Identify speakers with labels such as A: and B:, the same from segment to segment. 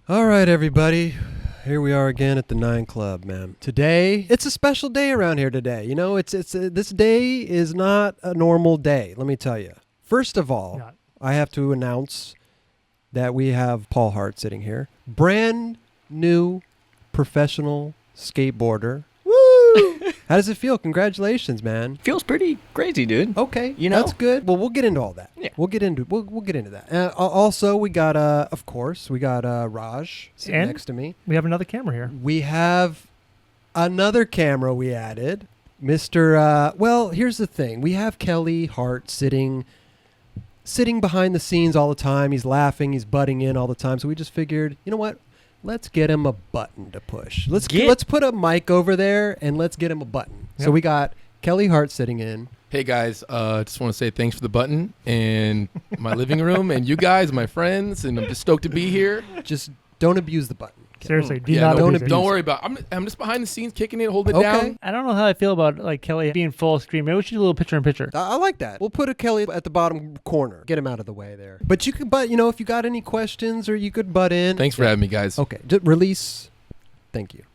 A: All right, everybody. Here we are again at the 9 Club, man. Today, it's a special day around here today. You know, this day is not a normal day, let me tell you. First of all, I have to announce that we have Paul Hart sitting here. Brand new professional skateboarder. Woo! How does it feel? Congratulations, man.
B: Feels pretty crazy, dude.
A: Okay,
B: you know?
A: That's good. Well, we'll get into all that.
B: Yeah.
A: We'll get into that. Also, we got of course, we got Raj sitting next to me.
C: We have another camera here.
A: We have another camera we added. Mr. Well, here's the thing. We have Kelly Hart sitting behind the scenes all the time. He's laughing, he's butting in all the time. So we just figured, you know what? Let's get him a button to push. Let's put a mic over there and let's get him a button. Yep. So we got Kelly Hart sitting in.
D: Hey guys, just want to say thanks for the button and my living room and you guys, my friends, and I'm just stoked to be here.
A: Just don't abuse the button.
C: Seriously, don't
D: worry about it. I'm just behind the scenes, kicking it, holding it down.
C: I don't know how I feel about like Kelly being full screen. Maybe we should do a little picture-in-picture.
A: I like that. We'll put a Kelly at the bottom corner. Get him out of the way there. But you could you know, if you got any questions or you could butt in.
D: Thanks for having me, guys.
A: Okay, just release. Thank you.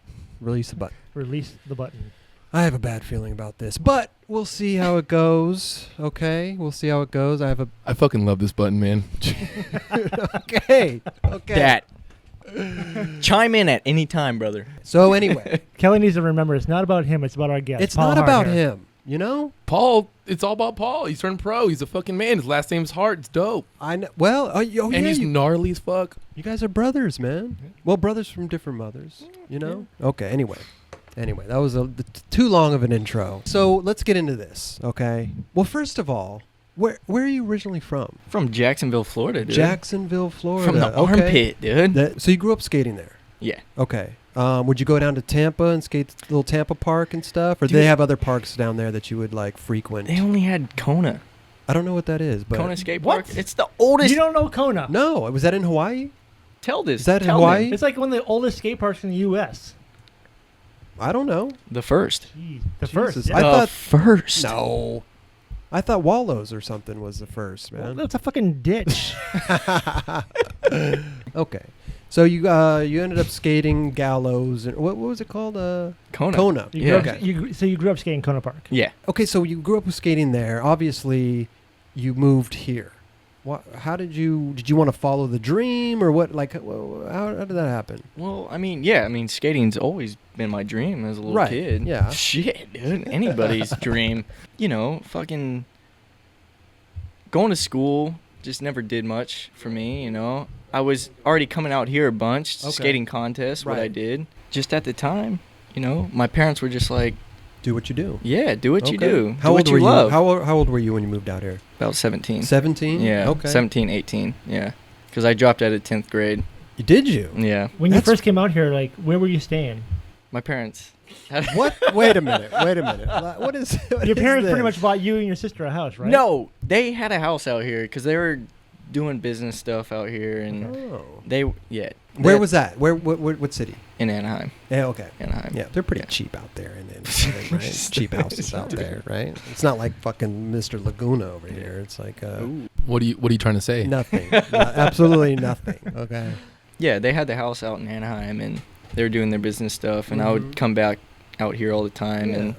A: Release the button.
C: Release the button.
A: I have a bad feeling about this, but we'll see how it goes. Okay, we'll see how it goes.
D: I fucking love this button, man.
A: Okay.
B: That. Chime in at any time, brother.
A: So anyway,
C: Kelly needs to remember it's not about him, it's about our guest.
A: It's
C: Paul
A: not
C: Hart
A: about
C: here.
A: him, you know?
D: Paul, it's all about Paul. He's turned pro. He's a fucking man. His last name's Hart. It's dope.
A: I know. Well, and
D: he's gnarly as fuck.
A: You guys are brothers, man. Well, brothers from different mothers, you know? Yeah. Okay, anyway, that was too long of an intro. So let's get into this, okay? Well, first of all, where are you originally from?
B: From Jacksonville, Florida, dude.
A: Jacksonville, Florida.
B: From the armpit, dude.
A: So you grew up skating there?
B: Yeah.
A: Okay. Would you go down to Tampa and skate the little Tampa Park and stuff? Or do they have other parks down there that you would like frequent?
B: They only had Kona.
A: I don't know what that is. But
B: Kona Skate Park? It's the oldest.
C: You don't know Kona?
A: No. Was that in Hawaii?
B: Tell this.
A: Is that in Hawaii?
C: It's like one of the oldest skate parks in the U.S.
A: I don't know.
B: The first.
C: Jeez. The first.
A: I thought
B: first.
A: No. I thought Wallows or something was the first, man.
C: Well, that's a fucking ditch.
A: Okay. So you ended up skating Gallows and what was it called?
B: Kona.
C: So you grew up skating Kona Park.
B: Yeah.
A: Okay, so you grew up skating there. Obviously, you moved here. How did you want to follow the dream or what? Like, how did that happen?
B: Well, skating's always been my dream as a little kid.
A: Yeah.
B: Shit, dude. Anybody's dream. You know, fucking going to school just never did much for me, you know. I was already coming out here a bunch, skating contests, what I did. Just at the time, you know, my parents were just like,
A: do what you do.
B: Yeah, do what you do.
A: How old were you? How old were you when you moved out here?
B: About 17.
A: 17?
B: Yeah.
A: Okay.
B: 17, 18. Yeah. Because I dropped out of 10th grade.
A: Did you?
B: Yeah.
C: When you first came out here, like, where were you staying?
B: My parents.
A: What? Wait a minute. What is
C: your parents pretty much bought you and your sister a house, right?
B: No, they had a house out here because they were doing business stuff out here, and
A: Where was that? What city?
B: In Anaheim.
A: Yeah, okay.
B: Anaheim.
A: Yeah, they're pretty cheap out there, and right? Cheap houses out there, right? It's not like fucking Mr. Laguna over here. It's like
D: What are you trying to say?
A: Nothing. Absolutely nothing. Okay.
B: Yeah, they had the house out in Anaheim, and they were doing their business stuff, and I would come back out here all the time, and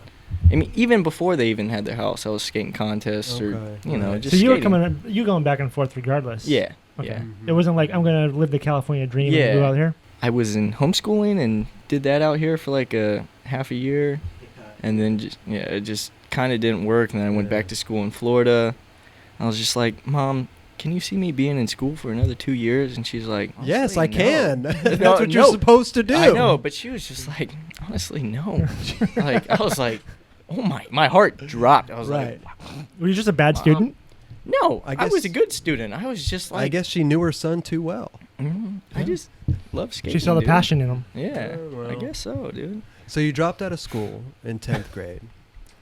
B: I mean, even before they even had their house, I was skating contests or just.
C: So you
B: skating.
C: were going back and forth regardless.
B: Yeah.
C: Okay.
B: Yeah.
C: It wasn't like I'm gonna live the California dream and go out here.
B: I was in homeschooling and did that out here for like a half a year, and then it just kind of didn't work. And then I went back to school in Florida. I was just like, Mom, can you see me being in school for another 2 years? And she's like,
A: Yes, I can. That's
B: No,
A: what you're supposed to do.
B: I know, but she was just like, honestly, no. Like, I was like, oh my heart dropped. I was like,
C: were you just a bad student?
B: No, I was a good student. I was just like,
A: I guess she knew her son too well.
B: I just love skating.
C: She saw the passion in him.
B: Yeah, I guess so, dude.
A: So you dropped out of school in 10th grade.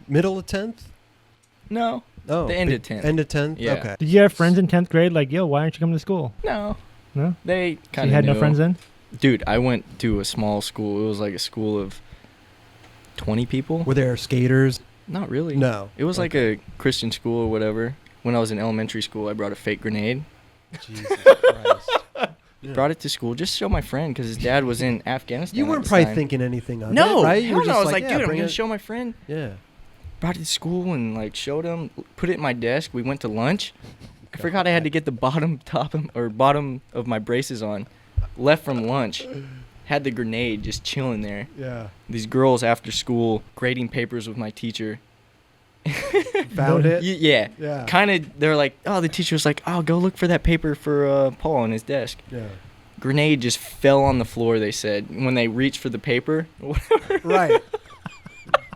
A: Middle of 10th?
B: No.
A: Oh,
B: the end of 10th.
A: End of 10th?
B: Yeah.
A: Okay.
C: Did you have friends in 10th grade like, yo, why aren't you coming to school?
B: No.
C: No?
B: They kind of
C: You had no friends then?
B: Dude, I went to a small school. It was like a school of 20 people.
A: Were there skaters?
B: Not really.
A: No.
B: It was like a Christian school or whatever. When I was in elementary school, I brought a fake grenade.
A: Jesus Christ.
B: brought it to school just to show my friend because his dad was in Afghanistan.
A: You weren't probably thinking anything of it, right? You
B: hell
A: were
B: no.
A: just
B: I was like,
A: yeah,
B: dude, I'm
A: bring
B: gonna
A: it.
B: show my friend.
A: Yeah.
B: Brought it to school and like showed him. Put it in my desk. We went to lunch. I forgot I had to get the bottom of my braces on. Left from lunch. Had the grenade just chilling there.
A: Yeah.
B: These girls after school grading papers with my teacher.
A: Found it?
B: Yeah.
A: Yeah.
B: Kind of, they're like, oh, the teacher was like, oh, go look for that paper for Paul on his desk.
A: Yeah.
B: Grenade just fell on the floor, they said, when they reached for the paper.
A: Right.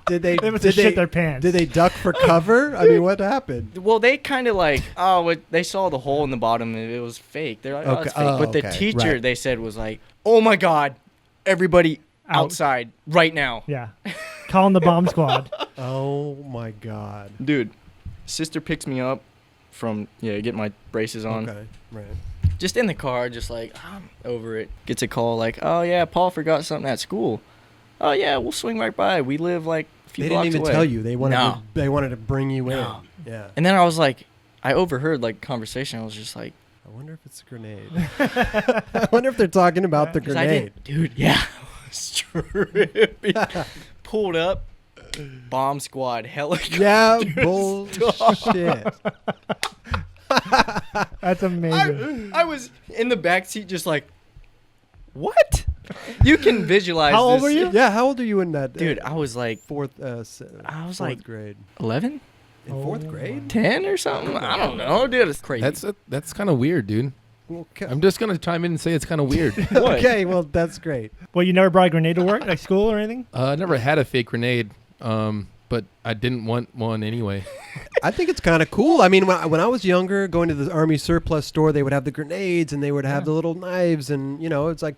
A: Did they
C: shit their pants.
A: Did they duck for cover? I mean, what happened?
B: Well, they kind of like, they saw the hole in the bottom and it was fake. They're like, oh, it's fake. But the teacher,
A: right.
B: they said, was like, oh my God, everybody outside right now.
C: Yeah. Calling the bomb squad.
A: Oh my God.
B: Dude, sister picks me up from, get my braces on.
A: Okay, right.
B: Just in the car, just like, I'm over it. Gets a call like, oh yeah, Paul forgot something at school. Oh yeah, we'll swing right by. We live like a few
A: They
B: blocks
A: didn't even
B: away.
A: tell you. They wanted
B: No.
A: they wanted to bring you
B: No.
A: in. Yeah.
B: And then I was like, I overheard like conversation. I was just like,
A: I wonder if it's a grenade. I wonder if they're talking about the
B: 'cause I
A: grenade.
B: didn't, dude. Yeah, tripping. Pulled up, bomb squad helicopter.
A: Yeah, bullshit.
C: That's amazing.
B: I was in the back seat, just like, what? You can visualize.
C: How old
B: this.
C: were you?
A: Yeah, how old are you in that?
B: Dude? I was like
A: fourth.
B: I was
A: fourth
B: like
A: grade.
B: 11,
A: In fourth grade.
B: 10 or something. I don't know, dude. It's crazy.
D: That's kind of weird, dude.
A: Well,
D: I'm just gonna chime in and say it's kind of weird.
B: What?
A: okay, well that's great.
C: Well, you never brought a grenade to work, like school or anything?
D: I never had a fake grenade, but I didn't want one anyway.
A: I think it's kind of cool. I mean, when I was younger, going to the Army surplus store, they would have the grenades and they would have the little knives, and it's like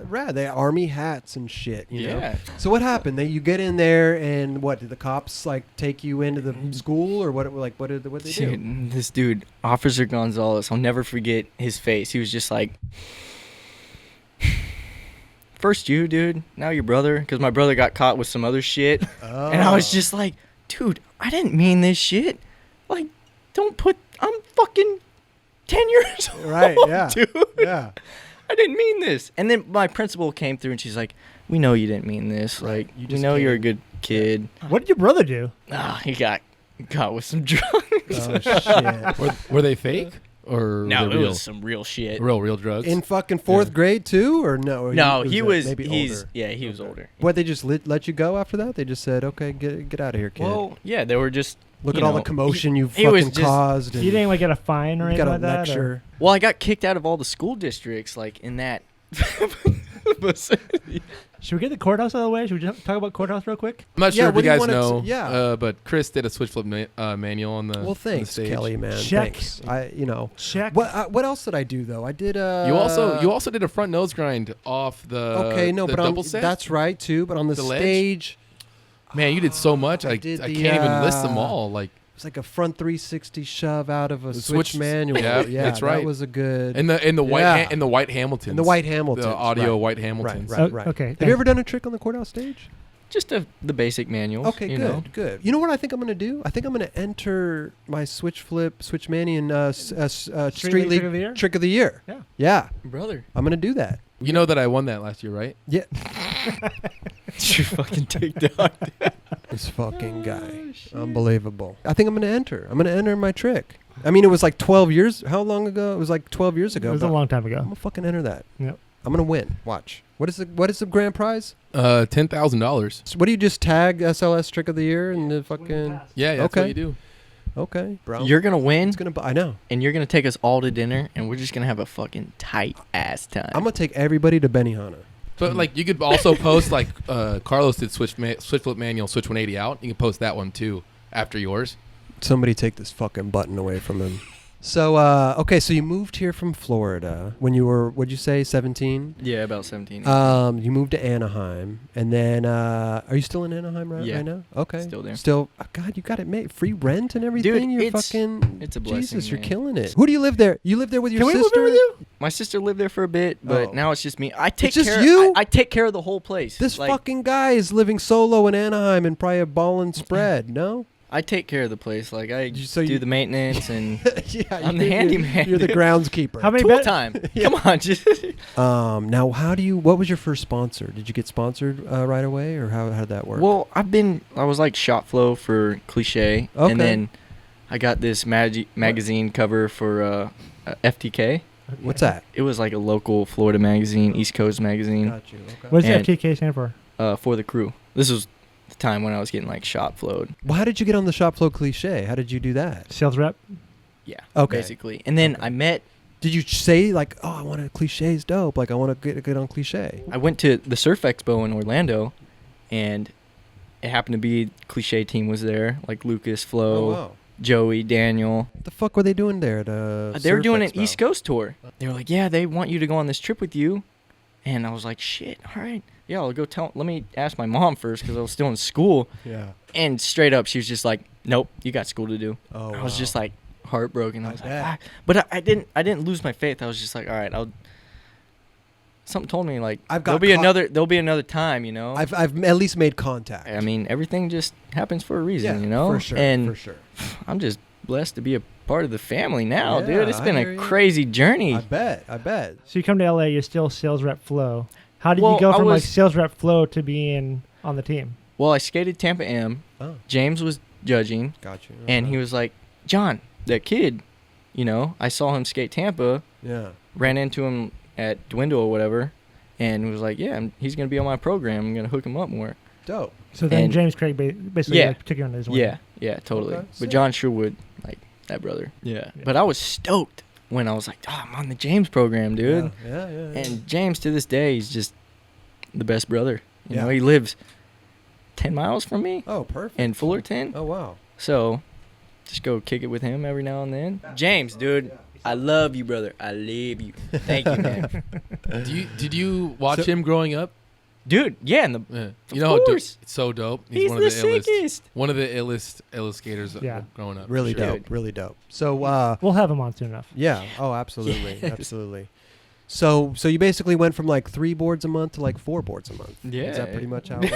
A: rad. They had Army hats and shit. You know? So what happened? You get in there, and what did the cops like take you into the school, or what? Like what did they do?
B: Dude, this dude, Officer Gonzalez, I'll never forget his face. He was just like, first you, dude, now your brother, because my brother got caught with some other shit, and I was just like, dude, I didn't mean this shit. Like, I'm fucking 10 years old,
A: Right? Yeah.
B: dude.
A: Yeah.
B: I didn't mean this. And then my principal came through and she's like, we know you didn't mean this.
A: Right.
B: Like,
A: You
B: we
A: just
B: know you're a
A: came.
B: good kid.
C: What did your brother do?
B: He got with some drugs.
A: Oh shit.
D: Were they fake or
B: No,
D: were
B: it
D: they real?
B: was some real shit.
D: real drugs.
A: In fucking fourth grade too, or no? Or
B: No,
A: was
B: he
A: it
B: was.
A: maybe
B: He's
A: older.
B: yeah, he was older.
A: What, they just let you go after that? They just said, okay, get out of here, kid.
B: Well, yeah, they were just.
A: Look
B: you
A: at all the
B: know,
A: commotion you
B: he was
A: fucking
B: just-
A: caused.
C: You didn't like get a fine or
A: you got
C: anything
A: a
C: like that?
A: lecture.
B: Well, I got kicked out of all the school districts, like in that vicinity.
C: Should we get the courthouse out of the way? Should we just talk about courthouse real quick?
D: I'm not
A: Yeah,
D: sure if
A: what
D: you
A: do you
D: guys
A: wanna
D: know.
A: s- yeah.
D: But Chris did a switch flip manual on the.
A: Well,
D: on the
A: thanks,
D: stage.
A: Kelly, man.
C: Check.
A: Thanks.
C: Check.
A: What else did I do though? I did.
D: You also did a front nose grind off the.
A: Okay, no,
D: the
A: but
D: double set?
A: that's right too. But on the
D: The ledge?
A: stage,
D: Man, you did so much. I
A: did
D: can't
A: the,
D: even list them all. Like,
A: it was like a front 360 shove out of a
D: The
A: switch
D: switch-
A: manual.
D: yeah, that's
A: That
D: right.
A: was a good.
D: and the white
A: Yeah.
D: and the white Hamiltons.
A: And the white Hamiltons.
D: The audio
A: right.
D: white Hamiltons.
A: Right, right.
C: Okay.
A: Have you ever done a trick on the courthouse stage?
B: Just the basic manuals.
A: Okay,
B: you
A: good,
B: know?
A: good. You know what I think I'm going to do? I think I'm going to enter my switch flip, switch manian street league
C: Trick of the Year?
A: trick of the year.
C: Yeah.
A: Yeah,
B: Brother.
A: I'm going to do that.
D: You know that I won that last year, right?
A: Yeah.
B: You fucking TikTok.
A: This fucking guy. Unbelievable. I think I'm going to enter. I'm going to enter my trick. I mean, it was like 12 years. How long ago? It was like 12 years ago.
C: It was a
A: but
C: long time
A: I'm
C: ago.
A: going to fucking enter that.
C: Yep.
A: I'm going to win. Watch. What is the grand prize?
D: $10,000.
A: So what do you just tag SLS trick of the year and the fucking...
D: Yeah, that's
A: Okay.
D: what you do.
A: Okay, bro.
B: You're gonna win,
A: It's going to... I know.
B: and you're gonna take us all to dinner, and we're just gonna have a fucking tight ass time.
A: I'm going to take everybody to Benihana.
D: But like, you could also post like Carlos did switch flip manual, switch 180 out. You can post that one too after yours.
A: Somebody take this fucking button away from him. So, okay, so you moved here from Florida when you were, what'd you say, 17?
B: Yeah, about 17.
A: You moved to Anaheim, and then, are you still in Anaheim right now? Okay.
B: Still there.
A: Still, oh God, you got it made. Free rent and everything? You're
B: it's-
A: fucking,
B: it's a blessing,
A: Jesus, you're
B: man.
A: killing it. Who do you live there? You live there with your
C: Can we move
A: sister?
C: in with you?
B: My sister lived there for a bit, but
A: Oh.
B: now it's just me. I take
A: It's just
B: care.
A: you?
B: I take care of the whole place.
A: This
B: like,
A: fucking guy is living solo in Anaheim and probably a ball and spread, no?
B: I take care of the place. Like I
A: So
B: do the maintenance and
A: yeah,
B: I'm the handyman.
A: You're the groundskeeper.
C: How many
B: Tool time. Come on, just
A: Now, what was your first sponsor? Did you get sponsored right away, or how did that work?
B: Well, I was like shot flow for cliché,
A: Okay.
B: and then I got this magazine cover for FTK.
A: What's that?
B: It was like a local Florida magazine, East Coast magazine.
A: Got you. Okay.
C: What does
B: And-
C: FTK stand for?
B: For the crew. This was the time when I was getting like shot flowed.
A: Well, how did you get on the shop flow cliche? How did you do that?
C: Sales rep.
B: Yeah.
A: Okay.
B: Basically, and then
A: Okay.
B: I met.
A: Did you say like, oh, I want a cliché's dope. Like I want to get on cliche.
B: I went to the Surf Expo in Orlando, and it happened to be cliché team was there, like Lucas, Flo,
A: Oh wow.
B: Joey, Daniel.
A: What the fuck were they doing there at
B: They were
A: Surf
B: doing an
A: Expo?
B: East Coast tour. They were like, yeah, they want you to go on this trip with you. And I was like, shit, all right. Yeah, I'll go let me ask my mom first because I was still in school.
A: Yeah.
B: And straight up, she was just like, nope, you got school to do.
A: Oh.
B: I was just like heartbroken. I was like,
A: bet.
B: fuck. But I didn't lose my faith. I was just like, all right, something told me like
A: I've got
B: there'll be another time, you know.
A: I've at least made contact.
B: I mean, everything just happens for a reason,
A: yeah,
B: you know.
A: for sure.
B: And
A: for sure.
B: I'm just blessed to be a part of the family now,
A: Yeah,
B: dude. It's been
A: I
B: a
A: hear you.
B: crazy journey.
A: I bet.
C: So you come to LA, you're still sales rep Flo. How did
B: Well,
C: you go
B: I
C: from like
B: was-
C: sales rep Flo to being on the team?
B: Well, I skated Tampa M.
A: Oh,
B: James was judging,
A: got you.
B: and
A: Okay.
B: he was like, John, that kid, you know, I saw him skate Tampa,
A: Yeah.
B: ran into him at Dwindle or whatever, and he was like, yeah, he's going to be on my program. I'm going to hook him up more.
A: Dope.
C: So then
B: And-
C: James Craig basically
B: Yeah.
C: like, took you under his wing.
B: Yeah, totally.
A: Okay,
B: But
A: sick.
B: John Sherwood, like, that brother. Yeah.
C: Yeah.
B: But I was stoked when I was like, oh, I'm on the James program, dude.
A: Yeah.
B: And James, to this day, he's just the best brother. You know,
A: Yeah.
B: he lives 10 miles from me
A: Oh, perfect.
B: in Fullerton.
A: Oh, wow.
B: So just go kick it with him every now and then. James, dude, I love you, brother. I love you. Thank you, man.
D: Did you watch
A: So-
D: him growing up?
B: Dude, yeah, and
D: Yeah.
B: Of
D: You know how dope,
B: course.
D: it's so dope.
B: he's
D: one
B: the
D: of the illest.
B: sickest.
D: One of the illest skaters
C: Yeah.
D: growing up.
A: Really
D: for sure.
A: dope. Really dope. So,
C: We'll have him on soon enough.
A: yeah. Oh, absolutely.
B: Yes.
A: Absolutely. So you basically went from like 3 boards a month to like 4 boards a month.
B: Yeah.
A: Is that pretty much how it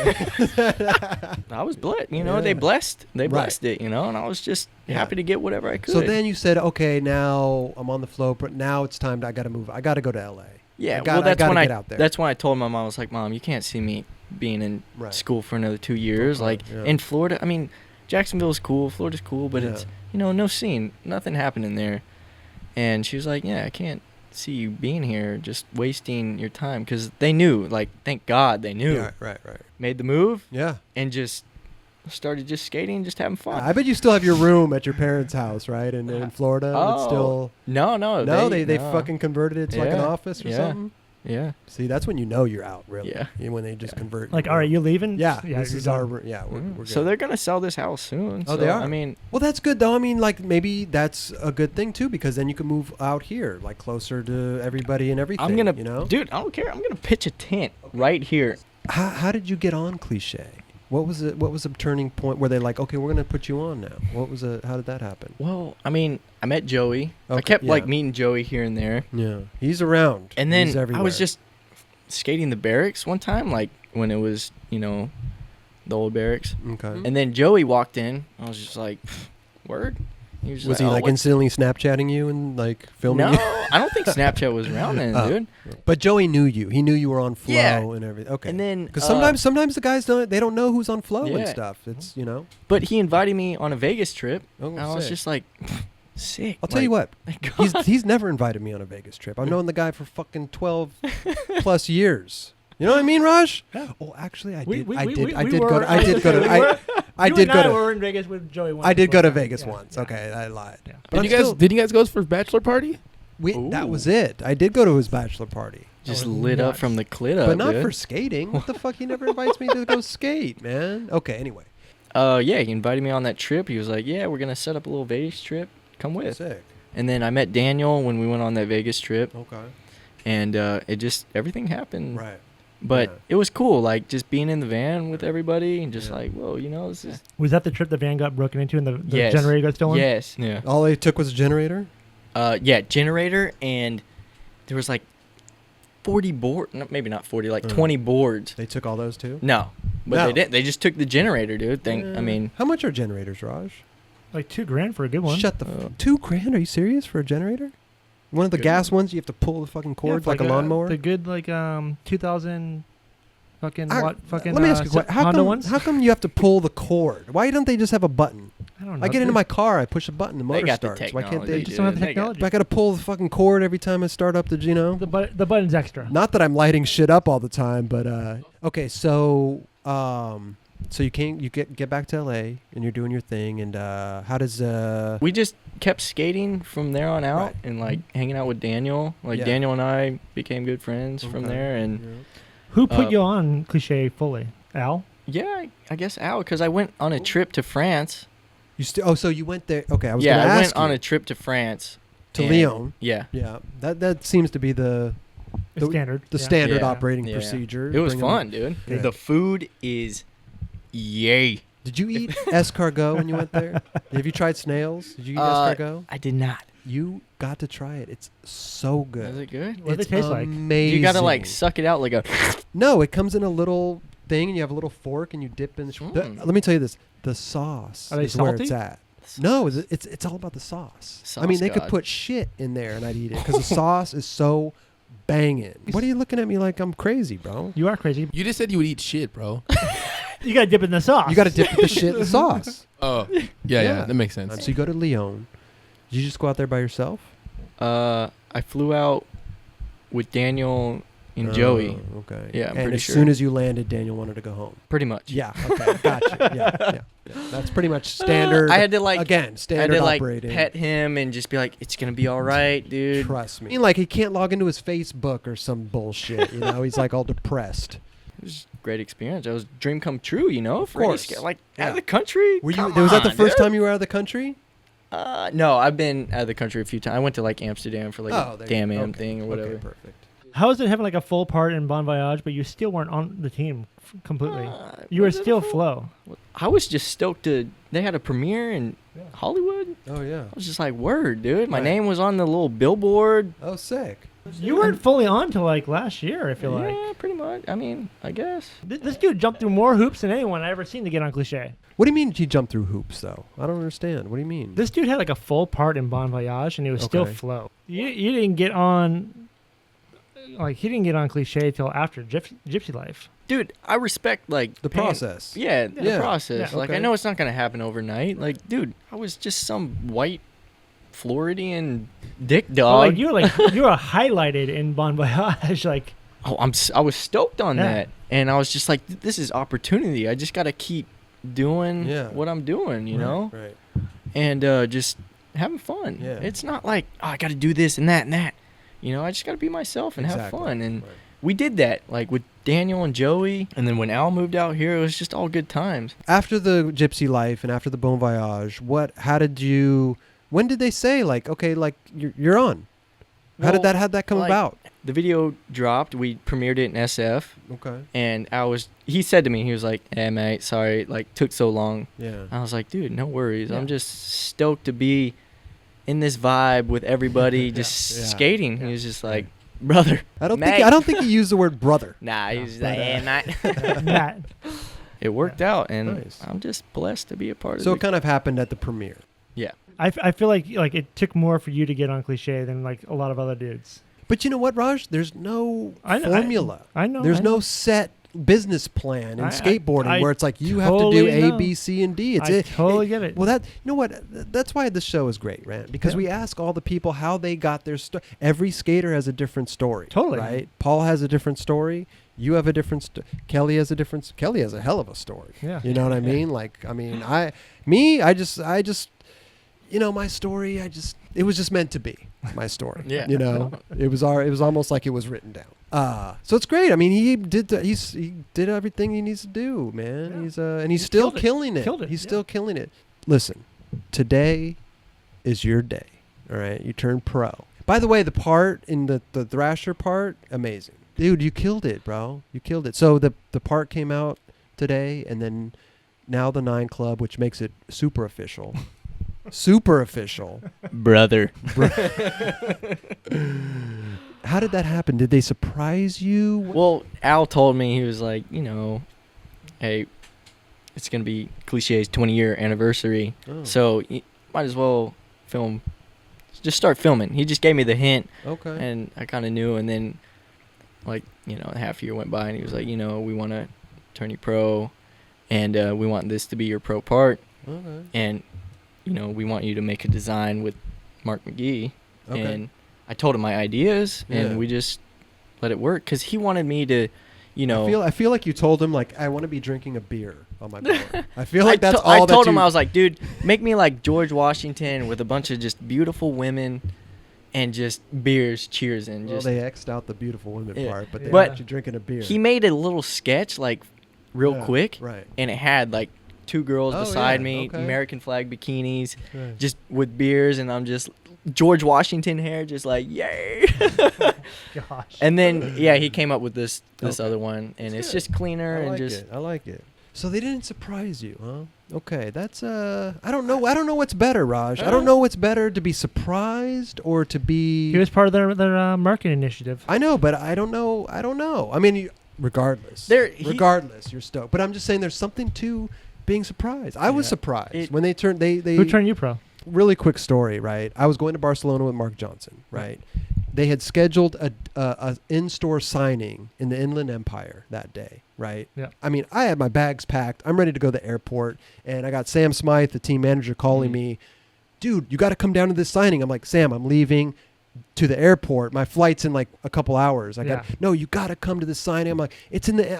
A: went?
B: I was blessed. You know,
A: Yeah.
B: they blessed
A: Right.
B: it, you know, and I was just
A: Yeah.
B: happy to get whatever I could.
A: So then you said, okay, now I'm on the flow, but now it's time I got to move. I got to go to LA.
B: yeah,
A: I got-
B: well, that's
A: I gotta
B: when
A: get out there.
B: that's when I told my mom, I was like, Mom, you can't see me being in
A: Right.
B: school for another 2 years.
A: Okay,
B: Like
A: yeah.
B: in Florida, I mean, Jacksonville's cool, Florida's cool, but it's, you know, no scene, nothing happening there. And she was like, yeah, I can't see you being here, just wasting your time, because they knew, like, thank God they knew.
A: Yeah, right.
B: Made the move
A: Yeah.
B: and just started just skating, just having fun.
A: I bet you still have your room at your parents' house, right? In Florida. It's
B: Oh,
A: still
B: no,
A: they
B: no.
A: fucking converted it to like an
B: Yeah,
A: office or
B: yeah.
A: something.
B: Yeah.
A: See, that's when you know you're out, really.
B: Yeah.
A: When they just
B: Yeah.
A: convert.
C: Like,
A: your
C: all right,
A: room.
C: you leaving?
A: Yeah, this
C: you're
A: is
C: done.
A: our. Yeah, we're good.
B: So they're gonna sell this house soon.
A: Oh,
B: so,
A: they are?
B: I mean,
A: Well, that's good though. I mean, like maybe that's a good thing too, because then you can move out here, like closer to everybody and everything.
B: I'm gonna,
A: you know.
B: dude, I don't care. I'm gonna pitch a tent right here.
A: How did you get on cliche? What was it? What was a turning point where they like, okay, we're gonna put you on now? What was it? How did that happen?
B: Well, I mean, I met Joey. I
A: Okay,
B: kept like
A: yeah.
B: meeting Joey here and there,
A: Yeah, he's around.
B: and then
A: he's
B: I
A: everywhere.
B: was just skating the barracks one time, like when it was, you know, the old barracks.
A: okay.
B: And then Joey walked in. I was just like, word. He was,
A: Was
B: just
A: he
B: "Oh,
A: like
B: what-"
A: instantly Snapchatting you and like filming
B: No,
A: you?
B: I don't think Snapchat was around then,
A: Oh.
B: dude.
A: But Joey knew you. He knew you were on Flow
B: Yeah.
A: and everything. Okay.
B: And then
A: Because sometimes the guys don't know who's on Flow and
B: Yeah.
A: stuff. It's
B: but he invited me on a Vegas trip.
A: Oh,
B: And I was
A: sick.
B: just like, sick.
A: I'll tell you what.
B: God.
A: He's never invited me on a Vegas trip. I've known the guy for fucking 12 plus years. You know what I mean, Raj?
C: Yeah.
A: Oh, actually, I
C: We-
A: did.
C: we-
A: I
C: we-
A: did.
C: we
A: I did
C: were-
A: go to. I did go to. I
C: You
A: did
C: and
A: go
C: I
A: to.
C: were in Vegas with Joey once.
A: I did go to
C: before.
A: Vegas
C: Yeah,
A: once.
C: yeah.
A: Okay, I lied.
C: Yeah.
A: But
D: Did you guys go for his bachelor party?
A: That
B: Ooh.
A: was it. I did go to his bachelor party,
B: Just
C: was
B: lit up
C: nuts.
B: from the clit up,
A: but not
B: dude.
A: for skating. What the fuck? He never invites me to go skate, man. Okay, anyway.
B: Yeah, he invited me on that trip. He was like, yeah, we're going to set up a little Vegas trip. Come with.
A: Sick.
B: And then I met Daniel when we went on that Vegas trip.
A: Okay.
B: And everything happened.
A: Right.
B: But
A: Yeah.
B: it was cool, like, just being in the van with everybody and just
A: Yeah.
B: like, whoa, you know, this is...
C: Was that the trip the van got broken into and the
B: Yes.
C: generator got stolen?
B: Yes. Yeah.
A: All they took was a generator.
B: Yeah, generator, and there was like 40 board, no, maybe not 40, like
A: Mm.
B: 20 boards.
A: They took all those too.
B: No, But
A: No.
B: they didn't. They just took the generator, dude. I mean,
A: how much are generators, Raj?
C: Like $2,000 for a good one.
A: Shut the $2,000? Are you serious for a generator? One of the
B: Good
A: gas ones, you have to pull the fucking cord
C: for
A: like a lawnmower.
C: The good 2000 fucking fucking.
A: Let me ask you a question. How come you have to pull the cord? Why don't they just have a button?
C: I don't know.
A: I get into my car, I push a button, the motor
B: got the
A: starts. Why can't they
B: technology,
C: just don't have the
B: dude. They got-
C: technology?
A: But I got to pull the fucking cord every time I start up the.
C: The button's extra.
A: Not that I'm lighting shit up all the time, but okay. So you get back to LA and you're doing your thing, and how does
B: We just kept skating from there on out
A: Right.
B: and like hanging out with Daniel. Like
A: Yeah.
B: Daniel and I became good friends from
A: Okay.
B: there, and
C: Who put you on cliché fully? Al?
B: yeah, I guess Al, because I went on a trip to France.
A: so you went there? Okay, I was
B: Yeah,
A: gonna
B: I
A: ask
B: went on
A: you,
B: a trip to France.
A: to
B: and-
A: Lyon.
B: Yeah,
A: Yeah, that seems to be the
C: Standard.
A: standard
B: Yeah.
A: operating
B: Yeah.
A: procedure.
B: it was
A: Bring 'em-
B: fun, dude.
A: Yeah.
B: The food is yay.
A: Did you eat escargot when you went there? Have you tried snails? Did you eat escargot?
B: I did not.
A: You got to try it. It's so good.
B: Is it good?
C: What does
A: It's
C: it taste like?
A: amazing.
B: You gotta like suck it out like a.
A: No, it comes in a little thing, and you have a little fork, and you dip in. Let me tell you this: the sauce
C: Are they
A: is where it's
C: salty?
A: at. No, it's all about the sauce. I mean,
B: Sauce
A: they could
B: god.
A: put shit in there, and I'd eat it because the sauce is so banging. What are you looking at me like I'm crazy, bro?
C: You are crazy.
D: You just said you would eat shit, bro.
C: You got to dip it in the sauce.
A: You got to dip the shit in the sauce.
D: Oh, yeah, that makes sense.
A: So you go to Lyon. Did you just go out there by yourself?
B: I flew out with Daniel and Joey,
A: Oh, okay.
B: Yeah, I'm
A: and
B: pretty
A: as
B: sure.
A: soon as you landed, Daniel wanted to go home.
B: pretty much.
A: Yeah. Okay. Gotcha. Yeah. That's pretty much standard.
B: I had to like
A: again
B: I had
A: standard
B: to like
A: operating.
B: pet him and just be like, it's gonna be all right, dude.
A: Trust me. I mean, like he can't log into his Facebook or some bullshit. You know, he's like all depressed.
B: It was a great experience. It was a dream come true, you know. For
A: course.
B: like
A: Yeah.
B: out of the country.
A: Were you?
B: Come
A: Was that the
B: on,
A: first
B: dude.
A: time you were out of the country?
B: No, I've been out of the country a few times. I went to like Amsterdam for like a
A: there
B: Damn
A: you go.
B: Am thing or whatever.
A: Okay, perfect.
C: How is it having like a full part in Bon Voyage, but you still weren't on the team completely?
B: Uh,
C: You were
B: was it a
C: still
B: full-
C: flow.
B: I was just stoked to. They had a premiere in Hollywood.
A: Oh yeah.
B: I was just like, word, dude. My
A: Right.
B: name was on the little billboard.
A: Oh sick.
C: You weren't fully on till like last year, I feel like.
B: Yeah, pretty much. I mean, I guess.
C: This dude jumped through more hoops than anyone I ever seen to get on cliché.
A: What do you mean he jumped through hoops though? I don't understand. What do you mean?
C: This dude had like a full part in Bon Voyage, and he was still
A: Okay.
C: flow. You didn't get on, like he didn't get on cliché till after Gypsy Life.
B: Dude, I respect like
A: the
B: paying-
A: process.
B: Yeah, the
A: Yeah.
B: process.
C: Yeah,
B: Like I
A: okay.
B: know it's not gonna happen overnight. Like, dude, I was just some white Floridian dick
C: Oh,
B: dog.
C: like you were highlighted in Bon Voyage, like
B: I was stoked on
C: Yeah.
B: that, and I was just like, this is opportunity. I just gotta keep doing
A: Yeah.
B: what I'm doing, you know,
A: Right.
B: and just having fun.
A: Yeah.
B: It's not like I gotta do this and that and that. You know, I just gotta be myself and have
A: Exactly.
B: fun. And
A: Right.
B: we did that, like with Daniel and Joey, and then when Al moved out here, it was just all good times.
A: After the Gypsy Life and after the Bon Voyage, when did they say like, okay, like you're on? How'd
B: Well,
A: that come
B: like-
A: about?
B: The video dropped. We premiered it in SF,
A: Okay.
B: and he said to me, he was like, "Hey mate, sorry, like took so long."
A: Yeah.
B: I was like, "Dude, no worries.
C: Yeah.
B: I'm just stoked to be in this vibe with everybody, just
A: Yeah.
B: skating." He was just like, "Brother,
A: I don't
B: Mate.
A: think he used the word brother.
B: nah." He was just
A: But,
B: like, "Hey mate."
C: that.
B: It worked out, and
A: Nice.
B: I'm just blessed to be a part
A: So
B: of
A: it kind of happened at the premiere.
B: Yeah.
C: I feel like it took more for you to get on cliché than like a lot of other dudes.
A: But you know what, Raj? There's no
C: I know-
A: formula.
C: I know.
A: There's
C: I know.
A: no set business plan in skateboarding
C: I
A: where it's like you have to
C: totally
A: do A,
C: know.
A: B, C, and D. It's
C: I totally get it.
A: Well, you know what? That's why this show is great, right? Because
C: Yeah.
A: we ask all the people how they got their story. Every skater has a different story.
C: Totally.
A: Right? Paul has a different story. You have a different story. Kelly has a hell of a story.
C: Yeah.
A: You know what I mean? Like, I mean, I just, you know, my story, it was just meant to be my story.
B: Yeah.
A: You know, it was almost like it was written down. So it's great. I mean, he did everything he needs to do, man.
C: Yeah.
A: He's
C: He
A: still
C: killed it.
A: killing it.
C: Killed it,
A: He's
C: yeah.
A: still killing it. Listen, today is your day. All right, you turn pro. By the way, the part in the Thrasher part, amazing, dude. You killed it, bro. You killed it. So the part came out today, and then now the 9 Club, which makes it super official. Super official.
B: Brother.
A: How did that happen? Did they surprise you?
B: Well, Al told me, he was like, you know, hey, it's going to be Cliché's 20-year anniversary.
A: Oh.
B: So you might as well film. Just start filming. He just gave me the hint.
A: Okay.
B: And I kind of knew. And then, like, a half year went by, and he was like, we want to turn you pro, and we want this to be your pro part.
A: Okay.
B: And, we want you to make a design with Mark McGee.
A: Okay.
B: And I told him my ideas, and we just let it work. Because he wanted me to,
A: I feel like you told him, like, I want to be drinking a beer on my board. I feel like that's all
B: I
A: that
B: told
A: you...
B: him, I was like, dude, make me like George Washington with a bunch of just beautiful women and just beers, cheers, and
A: Well,
B: just...
A: they X'd out the beautiful women part, but they
B: But
A: got you drinking a beer.
B: He made a little sketch, like, real quick.
A: Right.
B: And it had, like, 2 girls beside me,
A: okay.
B: American flag bikinis,
A: Right.
B: just with beers, and I'm just George Washington hair, just like, yay.
C: Gosh.
B: And then, he came up with this
A: Okay.
B: other one, and it's
A: good.
B: just cleaner
A: I
B: and
A: like it. I like it. So they didn't surprise you, huh? Okay, that's I don't know what's better, Raj. I don't know what's better, to be surprised or to be...
C: He was part of their marketing initiative.
A: I know, but I don't know. I mean, regardless, you're stoked. But I'm just saying, there's something to being surprised. I was surprised when they turned. They
C: Who turned you pro?
A: Really quick story, right? I was going to Barcelona with Mark Johnson, right? They had scheduled a in-store signing in the Inland Empire that day, right?
C: Yeah.
A: I mean, I had my bags packed. I'm ready to go to the airport, and I got Sam Smythe, the team manager, calling me, dude, you got to come down to this signing. I'm like, Sam, I'm leaving to the airport. My flight's in like a couple hours. No, you got to come to this signing. I'm like,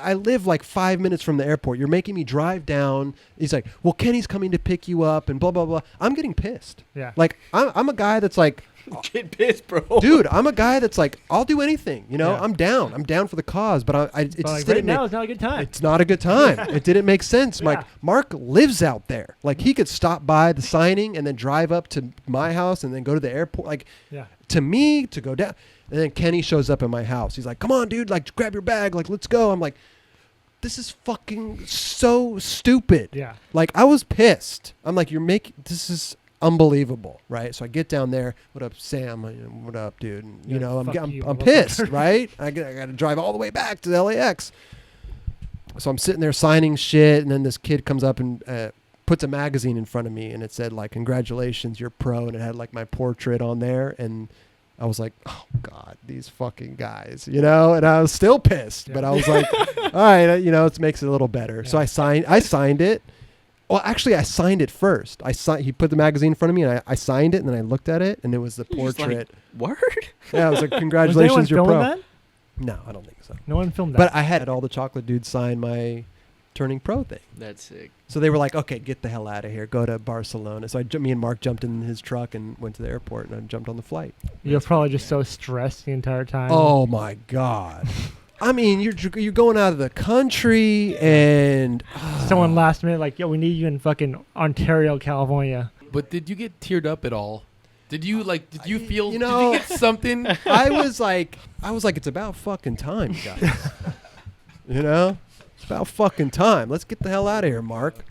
A: I live like 5 minutes from the airport. You're making me drive down. He's like, well, Kenny's coming to pick you up and blah, blah, blah. I'm getting pissed.
C: Yeah.
A: Like, I'm a guy that's like,
B: Get pissed, bro.
A: dude, I'm a guy that's like, I'll do anything.
C: Yeah.
A: I'm down. I'm down for the cause, but it just
C: Like,
A: didn't
C: now it's not a good time.
A: It's not a good time. It didn't make sense.
C: Yeah.
A: Like, Mark lives out there. Like, he could stop by the signing and then drive up to my house and then go to the airport. Like, to me, to go down. And then Kenny shows up at my house. He's like, come on, dude. Like, grab your bag. Like, let's go. I'm like, this is fucking so stupid.
C: Yeah.
A: Like, I was pissed. I'm like, this is unbelievable, right? So I get down there. What up, Sam? What up, dude? And, I'm pissed, right? I got to drive all the way back to the LAX. So I'm sitting there signing shit, and then this kid comes up and puts a magazine in front of me, and it said, like, congratulations, you're pro, and it had like my portrait on there, and I was like, oh God, these fucking guys, and I was still pissed, but I was like, all right, it makes it a little better. So I signed it. Well, actually, I signed it first. He put the magazine in front of me, and I signed it, and then I looked at it, and it was the portrait.
B: Like, word?
A: Yeah, I was like, congratulations, you're pro.
C: That?
A: No, I don't think so.
C: No one filmed that.
A: But I had all the chocolate dudes sign my turning pro thing.
B: That's sick.
A: So they were like, okay, get the hell out of here. Go to Barcelona. So me and Mark jumped in his truck and went to the airport, and I jumped on the flight.
C: You're probably just so stressed the entire time.
A: Oh, my God. I mean, you're going out of the country, and
C: someone last minute like, yo, we need you in fucking Ontario, California.
D: But did you get teared up at all? Did you feel?
A: You
D: did
A: know,
D: you get something?
A: I was like, it's about fucking time, guys. It's about fucking time. Let's get the hell out of here, Mark.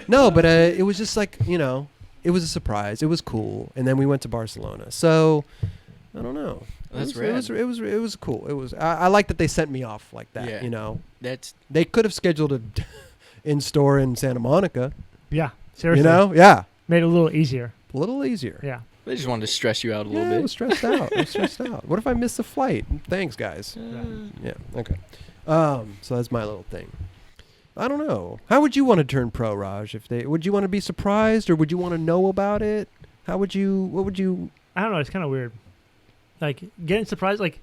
A: No, but it was just like, it was a surprise. It was cool, and then we went to Barcelona. So I don't know.
B: That's
A: it was cool. It was. I like that they sent me off like that.
B: Yeah.
A: They could have scheduled a in store in Santa Monica.
C: Yeah, seriously.
A: Yeah,
C: made it a little easier.
A: a little easier.
C: Yeah.
B: They just wanted to stress you out a little
A: I
B: bit.
A: was stressed out. What if I miss the flight? Thanks, guys. Yeah. Okay. So that's my little thing. I don't know. How would you want to turn pro, Raj? Would you want to be surprised, or would you want to know about it? What would you?
C: I don't know. It's kind of weird. Like getting surprised, like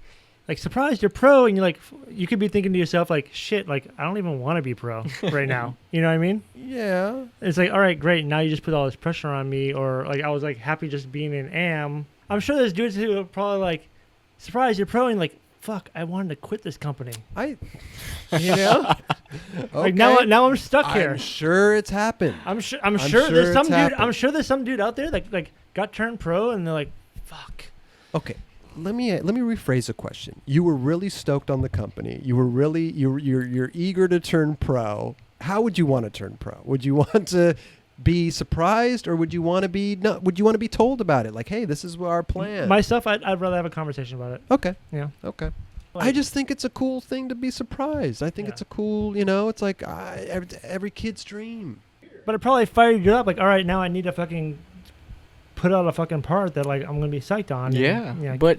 C: surprised you're pro, and you're like, you could be thinking to yourself like, shit, like I don't even want to be pro right now. You know what I mean?
A: Yeah.
C: It's like, all right, great. Now you just put all this pressure on me, or like I was like happy just being in AM. I'm sure there's dudes who are probably like, surprised you're pro, and like, fuck, I wanted to quit this company.
A: Okay.
C: Like now I'm stuck here.
A: I'm sure it's happened.
C: I'm sure there's some dude. I'm sure there's some dude out there that like got turned pro, and they're like, fuck.
A: Okay. Let me rephrase the question. You were really stoked on the company. You were really you're eager to turn pro. How would you want to turn pro? Would you want to be surprised, or would you want to be told about it? Like, hey, this is our plan.
C: Myself, I'd rather have a conversation about it.
A: Okay.
C: Yeah.
A: Okay. I just think it's a cool thing to be surprised. I think it's a cool, it's like every kid's dream.
C: But it probably fired you up. Like, all right, now I need to fucking put out a fucking part that like I'm gonna be psyched on.
B: Yeah, but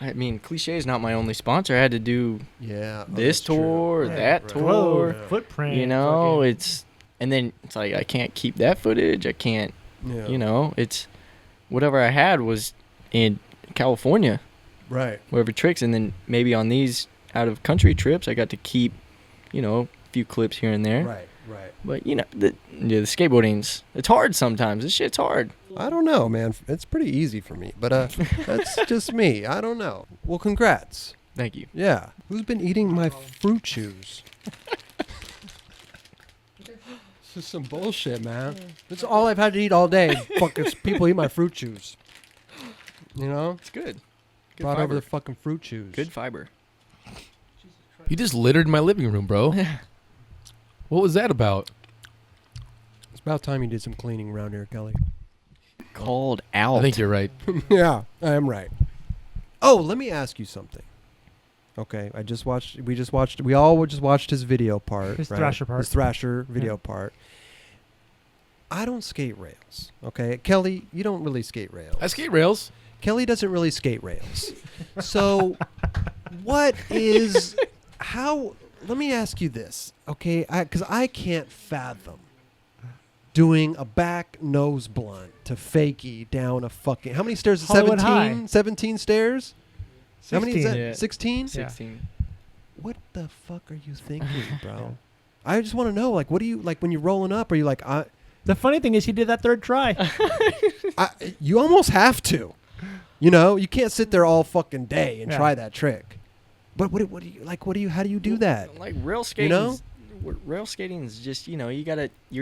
B: I mean, cliché is not my only sponsor. I had to do this tour, that tour,
C: footprint.
B: And then it's like I can't keep that footage. I can't. It's whatever I had was in California,
A: right?
B: Whatever tricks, and then maybe on these out of country trips, I got to keep, a few clips here and there.
A: Right.
B: But the skateboarding's it's hard sometimes. This shit's hard.
A: I don't know, man. It's pretty easy for me, but that's just me. I don't know. Well, congrats.
B: Thank you.
A: Yeah. Who's been eating my fruit chews? This is some bullshit, man. That's all I've had to eat all day. Fucking people eat my fruit chews.
B: It's good.
A: Brought over the fucking fruit chews.
B: Good fiber.
D: You just littered my living room, bro. What was that about?
A: It's about time you did some cleaning around here, Kelly.
B: Called out.
D: I think you're right.
A: Yeah, I am right. Oh, let me ask you something. Okay, we all just watched his video part.
C: His
A: right?
C: Thrasher part.
A: His Thrasher video part. I don't skate rails. Okay, Kelly, you don't really skate rails.
D: I skate rails.
A: Kelly doesn't really skate rails. So, let me ask you this, okay? Because I can't fathom doing a back nose blunt to fakie down a fucking... How many stairs?
C: Hollywood
A: 17? 17 stairs?
C: 16.
A: How many is that?
B: Yeah.
A: 16?
B: 16.
A: What the fuck are you thinking, bro? I just want to know, like, what do you... Like, when you're rolling up, are you like...
C: The funny thing is he did that third try.
A: You almost have to. You can't sit there all fucking day and try that trick. But what do you like? How do you do that?
B: Like rail skating, rail skating is just you're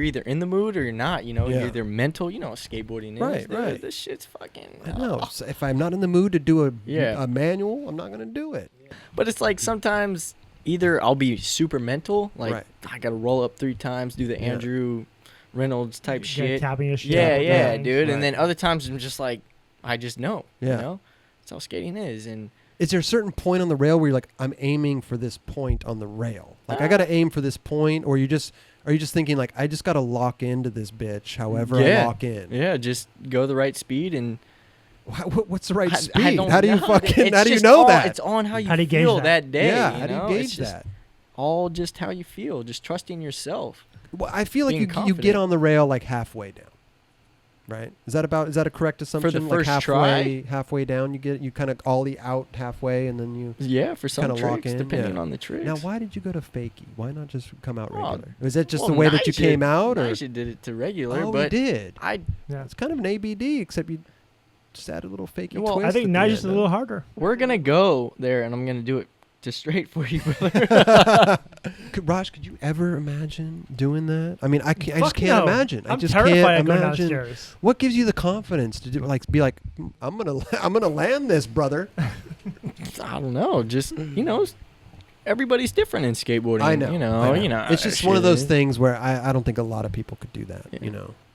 B: either in the mood or you're not. You're either mental. Skateboarding is
A: right.
B: This shit's fucking.
A: No, so if I'm not in the mood to do a manual, I'm not gonna do it.
B: But it's like sometimes either I'll be super mental, like I gotta roll up 3 times, do the Andrew Reynolds type shit.
C: Tapping your shit.
B: Yeah, dude. Right. And then other times I'm just like, I just know. That's how skating is. And
A: is there a certain point on the rail where you're like, I'm aiming for this point on the rail? Like I gotta aim for this point, or are you just thinking like I just gotta lock into this bitch, however I lock in?
B: Yeah, just go the right speed and.
A: What's the right speed?
B: I don't
A: how do you
B: know.
A: fucking? How do you
B: just
A: know
B: all,
A: that?
B: It's on how you feel that day.
A: Yeah, how do you gauge that?
B: All just how you feel, just trusting yourself.
A: Well, I feel like you get on the rail like halfway down, right? Is that a correct assumption?
B: For the first
A: halfway down, you kind of ollie out halfway, and then you
B: for some tricks,
A: lock in,
B: depending on the tricks.
A: Now, why did you go to fakie? Why not just come out regular? Was that just the way that you came out, or
B: Nigel did it to regular?
A: Oh,
B: but
A: he did.
B: It's
A: kind of an ABD, except you just add a little fakie
C: well,
A: twist.
C: I think Nigel's a little harder.
B: We're gonna go there, and I'm gonna do it just straight for you, brother.
A: Raj, could you ever imagine doing that? I mean, I just can't
C: no.
A: imagine.
C: I'm
A: I just
C: terrified
A: can't
C: of going
A: imagine.
C: downstairs.
A: What gives you the confidence to be like, I'm gonna land this, brother?
B: I don't know. Just everybody's different in skateboarding.
A: I know. It's just one of those things where I don't think a lot of people could do that.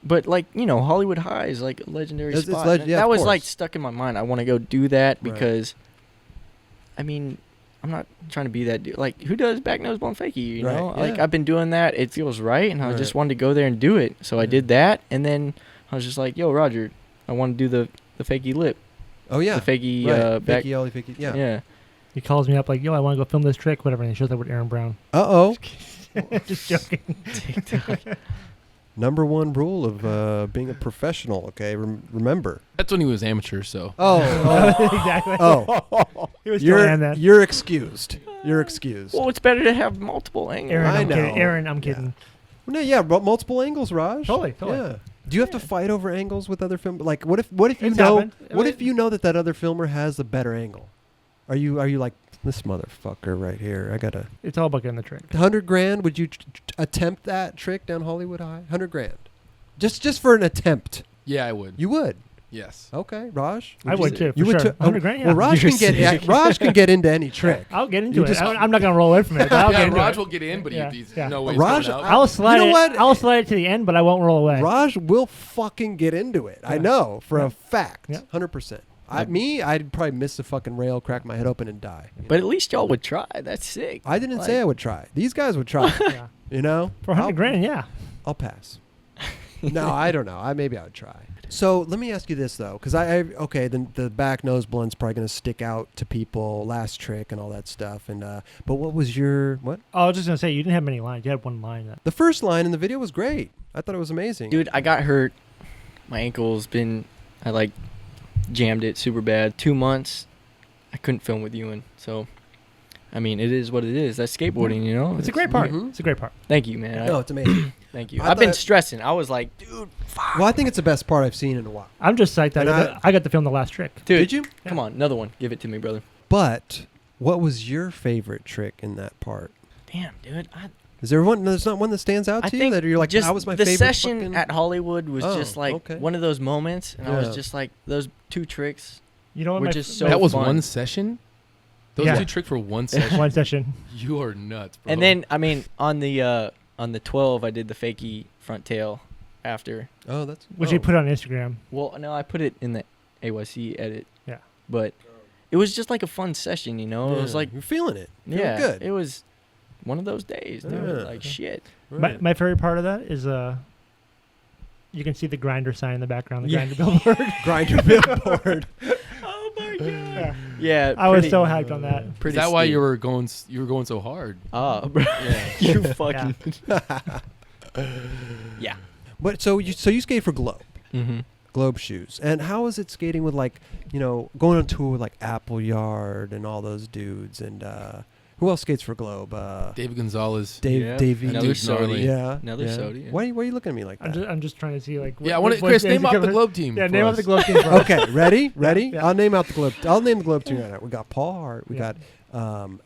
B: But like Hollywood High is like a legendary spot.
A: Yeah,
B: that was like stuck in my mind. I want to go do that because, I mean, I'm not trying to be that dude. Like, who does back nose blunt fakie? You know, like I've been doing that. It feels right, and I just wanted to go there and do it. So I did that, and then I was just like, "Yo, Roger, I want to do the fakie lip."
A: Oh yeah,
B: the fakie back.
A: Fakie ollie, fakie. Yeah.
B: Yeah.
C: He calls me up like, "Yo, I want to go film this trick, whatever." And he shows up with Aaron Brown. Just joking.
B: TikTok.
A: Number one rule of being a professional, okay? Remember.
D: That's when he was amateur, so.
A: Oh.
C: Exactly.
A: Oh.
C: He was doing that.
A: You're excused. You're excused.
B: Well, it's better to have multiple angles.
C: Aaron, I'm kidding.
A: No, yeah, but multiple angles, Raj.
C: Totally.
A: Yeah. Do you have to fight over angles with other film? Like, what if you know? What if you know that other filmer has a better angle? Are you like, this motherfucker right here? I gotta.
C: It's all about getting the trick.
A: $100,000? Would you attempt that trick down Hollywood High? $100,000, just for an attempt.
D: Yeah, I would.
A: You would.
D: Yes.
A: Okay, Raj.
C: I would too.
A: You would too.
C: $100,000. Yeah.
A: Well, Raj can get into any trick.
C: I'll get into it. I'm not gonna roll away from it.
D: Raj will get in, but he's no way.
A: Raj,
C: I'll slide. You know what? I'll slide it to the end, but I won't roll away.
A: Raj will fucking get into it. I know for a fact. 100%. I'd probably miss the fucking rail, crack my head open, and die.
B: But at least y'all would try. That's sick.
A: I didn't say I would try. These guys would try.
C: Yeah.
A: You know,
C: For 100 grand, yeah.
A: I'll pass. No, I don't know. Maybe I would try. So let me ask you this though, because the back nose blunt's probably gonna stick out to people, last trick and all that stuff. And but what was your what?
C: I was just gonna say you didn't have many lines. You had one line.
A: The first line in the video was great. I thought it was amazing.
B: Dude, I got hurt. My ankle's been, I like jammed it super bad. 2 months, I couldn't film with Ewan. So, I mean, it is what it is. That's skateboarding, you know?
C: It's a great part.
A: Mhm.
C: It's a great part.
B: Thank you, man.
A: No, it's amazing.
B: Thank you.
A: I
B: I've been
A: thought-
B: stressing. I was like, dude, fuck.
A: Well, I think it's the best part I've seen in a while.
C: I'm just psyched that
A: And
C: I got to film the last trick.
B: Dude,
A: Did you?
B: Come on, another one. Give it to me, brother.
A: But what was your favorite trick in that part?
B: Damn, dude.
A: Is there one? There's not one that stands out
B: I
A: to you
B: think
A: that you're like,
B: just
A: that was my
B: the
A: favorite.
B: session
A: fucking-"
B: at Hollywood was
A: Oh,
B: just like
A: okay.
B: one of those moments, and I
A: Yeah.
B: was just like, those 2 tricks.
C: You know what?
B: We're
C: my
B: just
C: f-
B: so
C: my-
D: That was
B: fun.
D: one session? Those
C: Yeah.
D: 2 tricks for one session?
C: one session.
D: You are nuts, bro.
B: And then, I mean, on the 12, I did the fakie front tail after.
A: Oh, that's
C: Which
A: oh.
C: you put on Instagram.
B: Well, no, I put it in the AYC edit.
C: Yeah.
B: But it was just like a fun session, you know? It was
A: Yeah,
B: like,
A: you're feeling it. Feeling
B: yeah,
A: good.
B: it was one of those days, dude.
A: Yeah.
B: Like, shit.
A: Right.
C: My favorite part of that is you can see the grinder sign in the background. The
A: Yeah.
C: grinder billboard.
A: Grinder billboard.
B: Oh, my God.
C: Yeah.
B: Yeah.
C: I was
B: pretty-
C: so hyped on that.
D: Is
B: pretty
D: that why
B: steep.
D: you were going so hard?
B: Ah, bro.
D: Yeah.
B: You fucking. Yeah.
A: But so you skate for Globe.
B: Mm-hmm.
A: Globe shoes. And how is it skating with going on tour with like Appleyard and all those dudes and who else skates for Globe?
D: David Gonzalez.
B: Yeah.
A: Davey.
B: Another
D: Dude's gnarly.
B: Sody.
A: Yeah.
B: Another
A: yeah.
B: Sody, yeah.
A: Why are you looking at me like that?
C: I'm just trying to see like.
D: Yeah, I want to, Chris, name off the Globe team.
C: Yeah,
D: for
C: name off
D: us.
C: the Globe team. For us.
A: Okay, ready?
C: Yeah.
A: I'll name the Globe team right now. We got Paul Hart. We got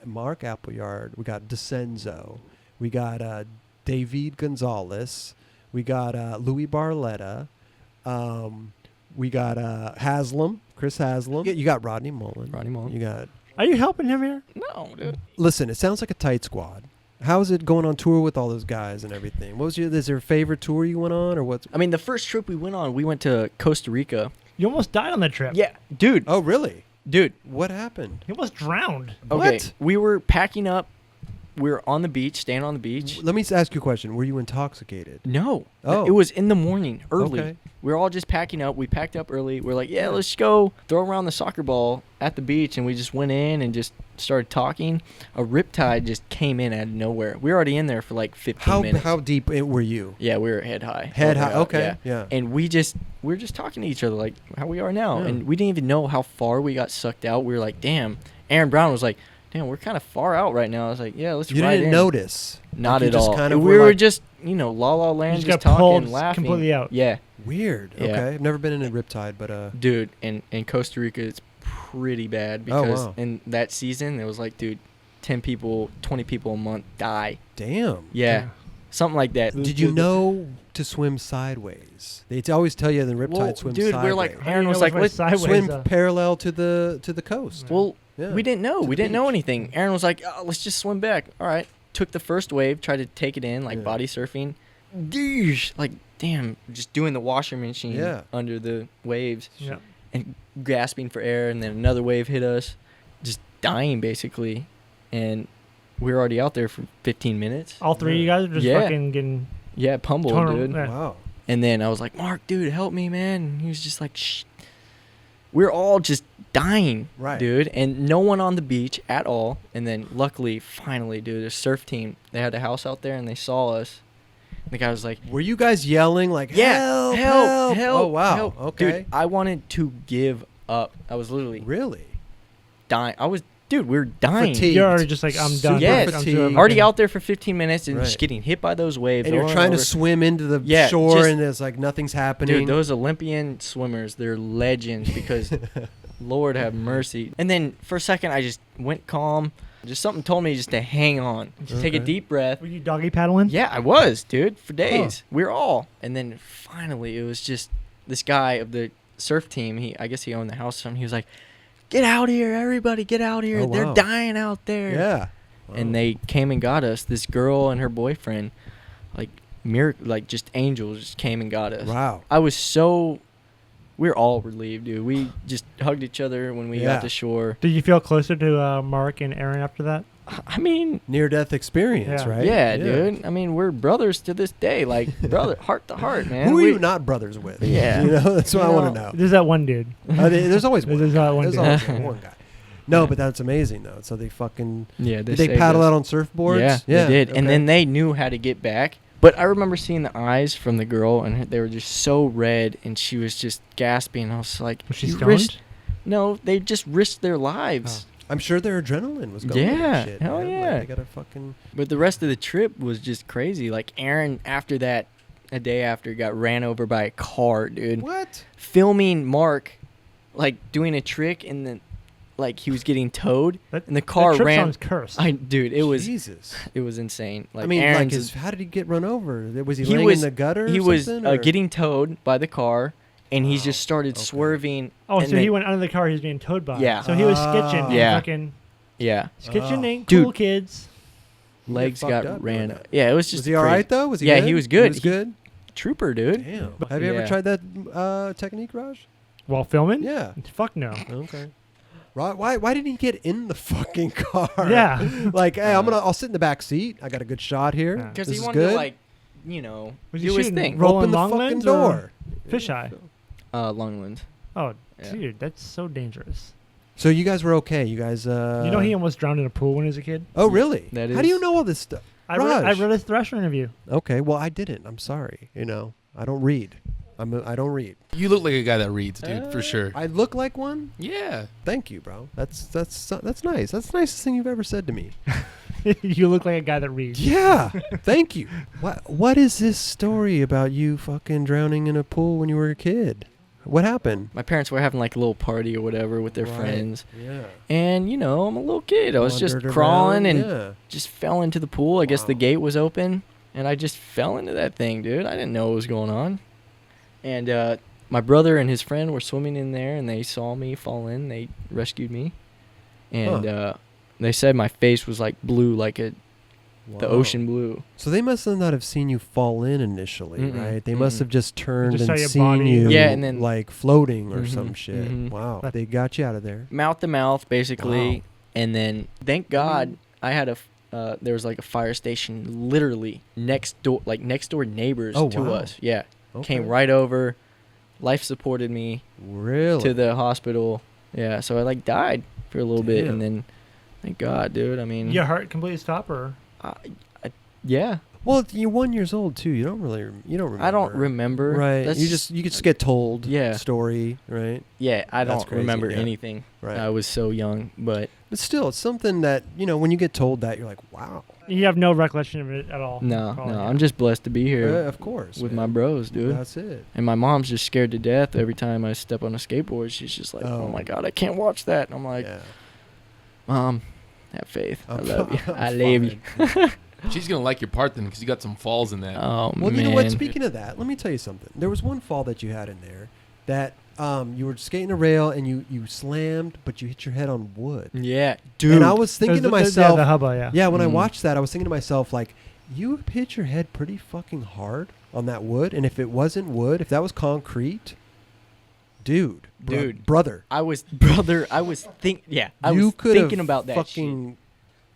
A: Mark Appleyard. We got DeCenzo. We got David Gonzalez. We got Louis Barletta. We got Haslam, Chris Haslam. You got Rodney Mullen. You got.
C: Are you helping him here?
B: No, dude.
A: Listen, it sounds like a tight squad. How is it going on tour with all those guys and everything? Is there a favorite tour you went on or what's?
B: I mean, the first trip we went on, we went to Costa Rica.
C: You almost died on that trip.
B: Yeah, dude.
A: Oh, really?
B: Dude.
A: What happened?
C: You almost drowned.
B: Okay.
A: What?
B: We were packing up. We were on the beach, staying on the beach.
A: Let me ask you a question. Were you intoxicated?
B: No.
A: Oh.
B: It was in the morning, early.
A: Okay.
B: We were all just packing up. We packed up early. We're like, yeah, let's go throw around the soccer ball at the beach. And we just went in and just started talking. A riptide just came in out of nowhere. We were already in there for like 15 minutes.
A: How deep were you?
B: Yeah, we were head high.
A: Head
B: Over
A: high.
B: out,
A: Okay. Yeah.
B: And we were just talking to each other like how we are now.
A: Yeah.
B: And we didn't even know how far we got sucked out. We were like, damn. Aaron Brown was like, damn, we're kind of far out right now. I was like, yeah, let's
A: You
B: ride
A: didn't
B: in.
A: notice.
B: Not
A: Like,
B: at
A: you just
B: all.
A: kind of
B: We
A: were
B: were
A: like-
B: just, La La Land,
C: just
B: just
C: got pulled
B: talking, laughing.
C: completely out.
B: Yeah.
A: Weird.
B: Yeah.
A: Okay. I've never been in a riptide, but
B: Dude, in Costa Rica, it's pretty bad
A: Oh,
B: because
A: wow.
B: in that season, it was like, dude, 10 people, 20 people a month die.
A: damn.
B: Yeah. Something like that.
A: Did you know to swim sideways? They always tell you the riptide
B: Well,
A: swim
B: dude,
A: sideways.
B: we're like,
C: How do
B: Aaron
C: you
B: was
C: know
B: like,
C: which way
B: let's
C: sideways,
A: swim parallel to the coast.
B: Well,
A: Yeah.
B: we didn't know.
A: To
B: We
A: the
B: didn't know
A: beach.
B: anything. Aaron was like, oh, let's just swim back. All right. Took the first wave, tried to take it in, like
A: Yeah.
B: body surfing. Deesh. Like, damn, just doing the washer machine
A: Yeah.
B: under the waves
C: Yeah.
B: and gasping for air. And then another wave hit us, just dying basically. And we were already out there for 15 minutes.
C: All three of you guys are just
B: Yeah.
C: fucking getting.
B: Yeah, pummeled,
C: Torn-
B: dude.
C: yeah.
A: Wow.
B: And then I was like, Mark, dude, help me, man. And he was just like, shh. We're all just dying,
A: Right.
B: dude. And no one on the beach at all. And then luckily, finally, dude, a surf team, they had a house out there and they saw us. And the guy was like,
A: Were you guys yelling like,
B: yeah,
A: help,
B: help.
A: Oh, wow.
B: help."
A: Okay.
B: Dude, I wanted to give up. I was literally
A: Really?
B: dying. We were dying.
A: Fatigued.
C: You're already just like, I'm done.
B: Yes.
C: I'm
A: Fatigued.
C: so
B: Already
C: fucking-
B: out there for 15 minutes and
A: Right.
B: just getting hit by those waves.
A: And you're
B: over
A: trying to
B: over.
A: swim into the
B: Yeah,
A: shore
B: just-
A: and it's like nothing's happening.
B: Dude, those Olympian swimmers, they're legends because Lord have mercy. And then for a second, I just went calm. Just something told me just to hang on. Just take a
A: Okay.
B: deep breath.
C: Were you doggy paddling?
B: Yeah, I was, dude, for days. We were all. And then finally, it was just this guy of the surf team. I guess he owned the house or something. He was like, get out here, everybody, get out here.
A: Oh,
B: They're
A: wow.
B: dying out there.
A: Yeah.
B: And
A: Wow.
B: they came and got us. This girl and her boyfriend, like just angels, just came and got us.
A: Wow.
B: I was so we were all relieved, dude. We just hugged each other when we got to shore.
C: Did you feel closer to Mark and Aaron after that?
B: I mean,
A: near-death experience, right?
B: Yeah, dude. I mean, we're brothers to this day, like brother, heart to heart, man.
A: Who are you not brothers with?
B: Yeah,
A: you know, that's what I want to know.
C: There's that one dude.
A: There's always one.
C: There's that one dude.
A: Always one guy. No, but that's amazing though. So they fucking
B: did
A: they paddle out on surfboards?
B: Yeah, they did, and then they knew how to get back. But I remember seeing the eyes from the girl, and they were just so red, and she was just gasping. I was like,
C: was she stoned?
B: No, they just risked their lives.
A: Oh. I'm sure their adrenaline was going.
B: Yeah,
A: shit,
B: hell
A: man.
B: yeah.
A: Like, they gotta fucking.
B: But the rest of the trip was just crazy. Like Aaron, after that, a day after, got ran over by a car, dude.
A: What?
B: Filming Mark, like doing a trick, and then, like he was getting towed, and the car
C: that trip
B: ran.
C: Sounds cursed.
B: Dude, it was
A: Jesus.
B: It was insane. Like
A: I mean,
B: Aaron's
A: how did he get run over? Was he laying in the gutter?
B: He
A: or
B: was
A: something,
B: getting towed by the car, and he just started swerving.
C: Oh,
B: and
C: so he went under the car he was being towed by.
B: Yeah.
C: So he was skitching.
B: Yeah.
C: Fucking
B: yeah.
C: skitching,
B: Dude.
C: cool kids.
B: Legs
A: fucked up
B: got
A: doing
B: ran.
A: that.
B: Yeah, it was just.
A: Was he all right though? Was he?
B: Yeah,
A: good?
B: he was good.
A: He was good.
B: Trooper, dude.
A: Damn. Have you ever tried that technique, Raj?
C: While filming?
A: Yeah.
C: Fuck no.
A: Okay. Why didn't he get in the fucking car?
C: Yeah.
A: Like, hey, I'll sit in the back seat. I got a good shot here.
C: Yeah.
B: Because
A: This
B: he
A: is
B: wanted
A: good.
B: to, like,
C: Was he
B: do his
C: shooting
B: thing.
C: rolling
A: Open the
C: Longlands
A: fucking
C: or
A: door.
C: Fisheye.
B: Longland.
C: Oh,
B: Yeah.
C: dude, that's so dangerous.
A: So you guys were okay. You guys.
C: You know he almost drowned in a pool when he was a kid?
A: Oh really?
B: That
A: How do
B: is-
A: you know all this stuff?
C: I
A: Raj.
C: read his Thrasher interview.
A: Okay, well I didn't. I'm sorry. You know, I don't read. I don't read.
D: You look like a guy that reads, dude, for sure.
A: I look like one.
D: Yeah.
A: Thank you, bro. That's nice. That's the nicest thing you've ever said to me.
C: You look like a guy that reads.
A: Yeah. Thank you. What is this story about you fucking drowning in a pool when you were a kid? What happened?
B: My parents were having, like, a little party or whatever with their
A: Right.
B: friends.
A: Yeah.
B: And, I'm a little kid. I was just
A: Wandered
B: crawling
A: around,
B: and
A: yeah.
B: just fell into the pool. I guess the
A: Wow.
B: gate was open, and I just fell into that thing, dude. I didn't know what was going on. And my brother and his friend were swimming in there, and they saw me fall in. They rescued me. And they said my face was, like, blue, like the
A: Wow.
B: ocean blue.
A: So they must not have seen you fall in initially,
B: Mm-mm,
A: right? They must
B: mm-mm.
A: have just turned
C: Just saw
A: and
C: your
A: seen
C: body.
A: you,
B: Yeah, and then-
A: like floating or
B: Mhm,
A: some shit.
B: mhm.
A: Wow,
C: But-
A: they got you out of there.
B: Mouth to mouth, basically.
A: Wow.
B: And then, thank God, I had there was, like, a fire station literally next door neighbors
A: Oh,
B: to
A: wow.
B: us. Yeah.
A: Okay.
B: Came right over, life supported me
A: Really?
B: to the hospital. Yeah, so I, like, died for a little bit,
A: Damn.
B: and then, thank God, dude. I mean,
C: Your heart completely stopped, or?
B: yeah.
A: Well, you're 1 year old too. You don't remember.
B: I don't remember.
A: Right.
B: That's
A: You just get told.
B: Yeah.
A: Story. Right.
B: Yeah, I
A: That's
B: don't
A: crazy,
B: remember
A: yeah.
B: anything.
A: Right.
B: I was so young, but
A: But still, it's something that when you get told that, you're like, wow.
C: You have no recollection of it at all.
B: no,
C: Probably, yeah.
B: I'm just blessed to be here
A: Of course.
B: with
A: man.
B: my bros, dude.
A: That's it.
B: And my mom's just scared to death every time I step on a skateboard. She's just like,
A: Oh.
B: "Oh my God, I can't watch that." And I'm like,
A: Yeah.
B: "Mom, have faith. I
A: I'm
B: love you.
A: fi-
B: I
A: I'm
B: love you."
A: fine.
D: She's going to like your part then because you got some falls in that.
B: Oh
A: Well,
B: man.
A: you know what? Speaking of that, let me tell you something. There was one fall that you had in there that you were skating a rail and you slammed, but you hit your head on wood.
B: Yeah, dude.
A: And I was thinking to myself,
C: the hubba, yeah.
A: yeah, when I
B: Mm.
A: watched that, I was thinking to myself, like, you hit your head pretty fucking hard on that wood, and if it wasn't wood, if that was concrete, dude, brother,
B: I was thinking about that shit.
A: fucking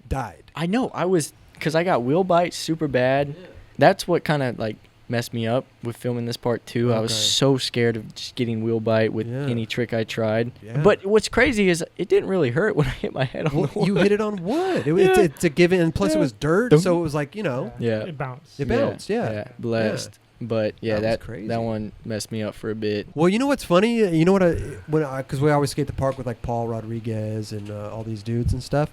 A: died.
B: I know. I was, because I got wheel bites super bad. That's what kind of, like, messed me up with filming this part too. I was
A: Okay.
B: so scared of just getting wheel bite with
A: Yeah.
B: any trick I tried.
A: Yeah.
B: But what's crazy is it didn't really hurt when I hit my head on
A: Well,
B: the wood.
A: you hit it on wood.
B: Yeah.
A: It's a given, and plus it
B: Yeah.
A: was dirt, so it was like
B: Yeah.
C: It bounced.
A: It bounced, yeah.
B: Blessed. But yeah,
A: That was crazy.
B: that one messed me up for a bit.
A: Well, you know what's funny? You know what? Because we always skate the park with like Paul Rodriguez and all these dudes and stuff,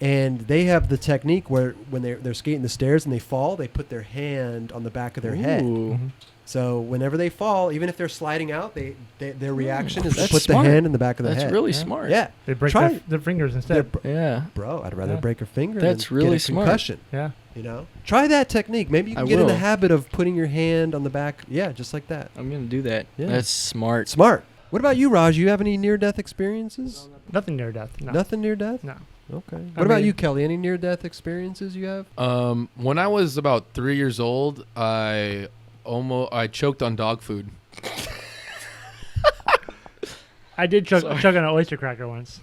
A: and they have the technique where when they're skating the stairs and they fall, they put their hand on the back of their head.
B: Ooh.
C: Mhm.
A: So whenever they fall, even if they're sliding out, their reaction is to
B: That's
A: put
B: smart.
A: the hand in the back of the
B: That's
A: head.
B: really
C: Yeah.
B: smart.
A: Yeah,
C: They break
A: Try-
C: their fingers
A: They're
C: instead.
A: br-
B: Yeah.
A: bro. I'd rather
C: Yeah.
A: break a finger.
B: That's
A: than
B: really
A: get a
B: smart.
A: concussion.
C: Yeah.
A: You know, try that technique. Maybe you can
B: I
A: get in the
B: will.
A: habit of putting your hand on the back. Yeah, just like that.
B: I'm going to do that.
A: Yeah.
B: That's smart.
A: Smart. What about you, Raj? You have any near-death experiences?
C: Nothing near death. No.
A: Nothing near death?
C: No.
A: Okay.
C: I
A: What about
C: mean-
A: you, Kelly? Any near-death experiences you have?
D: When I was about 3 years old, I choked on dog food.
C: I did chug on an oyster cracker once.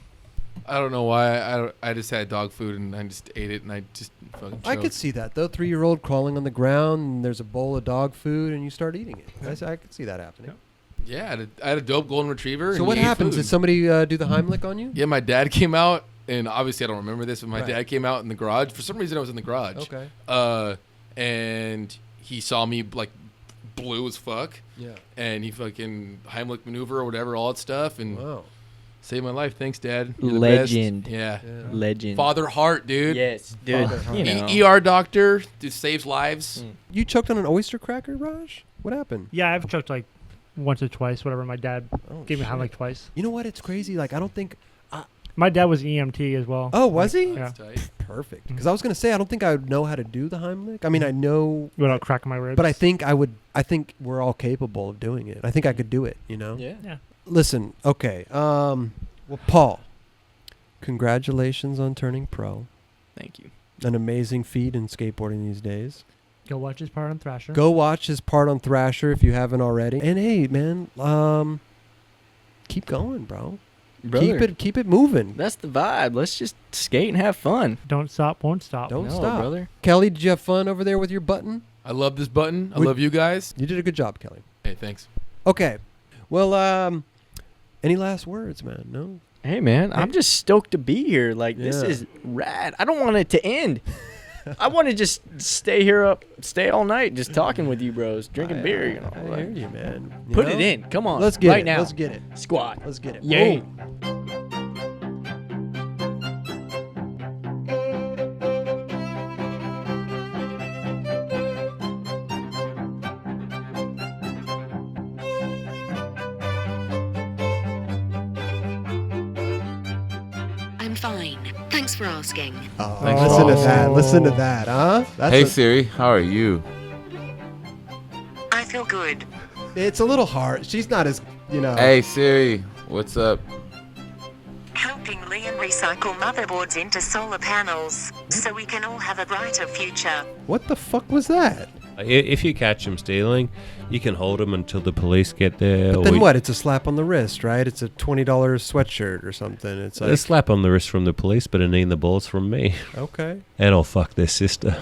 D: I don't know why. I just had dog food and I just ate it and I just fucking choked.
A: I could see that though. 3-year-old crawling on the ground and there's a bowl of dog food and you start eating it. I could see that happening.
D: Yeah, I had a dope golden retriever.
A: So
D: and
A: what
D: he ate
A: happens?
D: food.
A: Did somebody do the Heimlich on you?
D: Yeah, my dad came out, and obviously I don't remember this, but my
A: Right.
D: dad came out in the garage. For some reason, I was in the garage.
A: Okay.
D: And he saw me like blue as fuck,
A: Yeah.
D: and he fucking Heimlich maneuver or whatever, all that stuff, and
A: Wow.
D: saved my life. Thanks, Dad. You're the best.
B: Legend.
D: Yeah.
B: Legend.
D: Father Hart, dude.
B: Yes, dude.
A: Father
B: You know.
D: ER doctor, just saves lives.
A: You choked on an oyster cracker, Raj? What happened?
C: Yeah, I've choked like once or twice, whatever. My dad
A: Oh,
C: gave me
A: shit.
C: Heimlich twice.
A: You know what? It's crazy. Like I don't think.
C: My dad was EMT as well.
A: Oh, was he?
C: Yeah.
D: That's tight.
A: Perfect. Because I was gonna say I don't think I would know how to do the Heimlich. I mean, I know,
C: Without cracking my ribs.
A: but I think I would. I think we're all capable of doing it. I think I could do it. You know.
B: Yeah.
A: Listen. Okay. Well, Paul, congratulations on turning pro.
B: Thank you.
A: An amazing feat in skateboarding these days.
C: Go watch his part on Thrasher.
A: Go watch his part on Thrasher if you haven't already. And hey, man, keep going, bro.
B: Brother,
A: Keep it moving.
B: that's the vibe. Let's just skate and have fun.
C: Don't stop, won't stop.
A: Don't
B: No,
A: stop,
B: brother.
A: Kelly, did you have fun over there with your button?
D: I love this button. I
A: Would-
D: love you guys.
A: You did a good job, Kelly.
D: Hey, thanks.
A: Okay. Well, any last words, man? No.
B: Hey, man, I'm just stoked to be here. Like, this
A: Yeah.
B: is rad. I don't want it to end. I want to just stay all night just talking with you bros, drinking beer. You know,
A: I
B: like,
A: hear you, man. You
B: put
A: know?
B: it in. Come on.
A: Let's get
B: right
A: it.
B: now.
A: Let's get it.
B: Squat.
A: Let's get it.
B: Yay.
A: Boom.
E: I'm fine. Thanks for asking.
A: Oh,
F: Thanks
A: listen
F: for
A: to that. Listen to that, huh? That's
F: Hey Siri, how are you?
E: I feel good.
A: it's a little hard. She's not as, you know.
F: Hey Siri, what's up?
E: Helping Liam recycle motherboards into solar panels so we can all have a brighter future.
A: What the fuck was that?
G: If you catch him stealing, you can hold him until the police get there.
A: But then what? It's a slap on the wrist, right? It's a $20 sweatshirt or something. It's
G: A
A: like,
G: slap on the wrist from the police, but a knee in the balls from me.
A: okay.
G: And I'll fuck their sister.